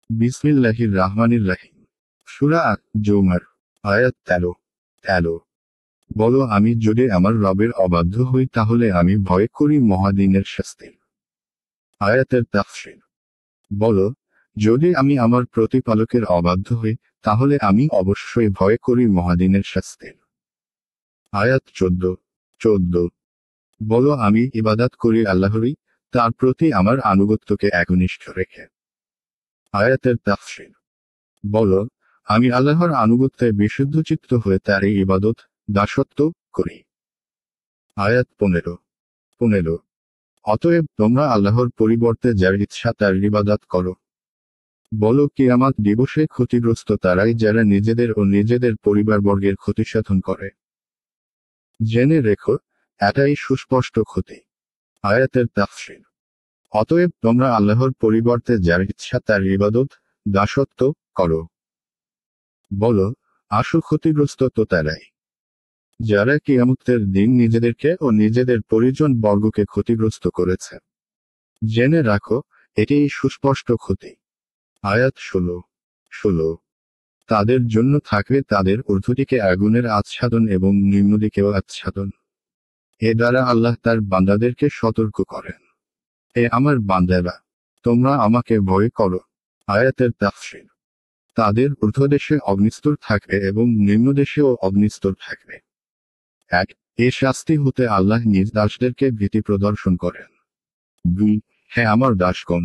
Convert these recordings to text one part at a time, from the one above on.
বিসমিল্লাহির রহমানির রহিম। সূরা আত-জুমার, আয়াত 13। বলো, আমি যদি আমার রবের অবাধ্য হই তাহলে আমি ভয় করি মহাদিনের শাস্তির। আয়াতের তাফসীর। বলো, যদি আমি আমার প্রতিপালকের অবাধ্য হই তাহলে আমি অবশ্যই ভয় করি মহাদিনের শাস্তির। আয়াত 14। বলো, আমি ইবাদত করি আল্লাহরই, তার প্রতি আমার আনুগত্যকে একনিষ্ঠ রেখে। আয়াতের তাফসীর। বলো, আমি আল্লাহর আনুগত্যে বিশুদ্ধচিত্ত হয়ে তারই ইবাদত, দাসত্ব করি। আয়াত 15। অতএব তোমরা আল্লাহর পরিবর্তে যার ইচ্ছা তার ইবাদত করো। বলো, কিয়ামত দিবসে ক্ষতিগ্রস্ত তারাই যারা নিজেদের ও নিজেদের পরিবারবর্গের ক্ষতিসাধন করে। জেনে রেখো, এটাই সুস্পষ্ট ক্ষতি। আয়াতের তাফসীর। অতএব তোমরা আল্লাহর পরিবর্তে যার ইচ্ছা তার ইবাদত, দাসত্ব করো। বলো, আসল ক্ষতিগ্রস্ত তো তারাই যারা কিয়ামতের দিন নিজেদেরকে ও নিজেদের পরিজন বর্গকে ক্ষতিগ্রস্ত করেছে। জেনে রাখো, এটিই সুস্পষ্ট ক্ষতি। আয়াত 16। তাদের জন্য থাকবে তাদের ঊর্ধ্বদিকে আগুনের আচ্ছাদন এবং নিম্নদিকেও আচ্ছাদন। এ দ্বারা আল্লাহ তার বান্দাদেরকে সতর্ক করেন। হে আমার বান্দারা, তোমরা আমাকে ভয় করো। আয়াতের তাফসীর। তাদের ঊর্ধ্বদেশে অগ্নিস্তর থাকবে এবং নিম্নদেশেও অগ্নিস্তর থাকবে। এ শাস্তি হতে আল্লাহ নিজ দাসদেরকে ভীতি প্রদর্শন করেন। 2 হে আমার দাসগণ,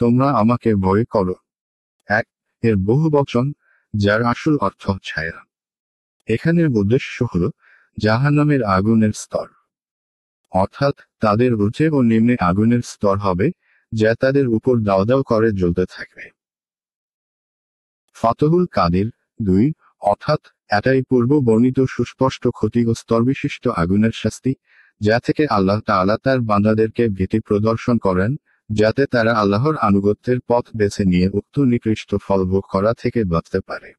তোমরা আমাকে ভয় করো। এর বহু বচন, যার আসল অর্থ ছায়া। এখানের উদ্দেশ্য হল জাহান্নামের আগুনের স্তর, অর্থাৎ তাদের ঊর্ধ্বে ও নিম্নে আগুনের স্তর হবে, যা তাদের উপর দাও দাও করে জ্বলতে থাকবে। ফাতহুল কাদির 2, অর্থাৎ এটাই পূর্ব বর্ণিত সুস্পষ্ট ক্ষতি ও স্তরবিশিষ্ট আগুনের শাস্তি, যা থেকে আল্লাহ তাআলা তার বান্দাদেরকে ভীতি প্রদর্শন করেন, যাতে তারা আল্লাহর আনুগত্যের পথ বেছে নিয়ে উক্ত নিকৃষ্ট ফল ভোগ করা থেকে বাঁচতে পারে।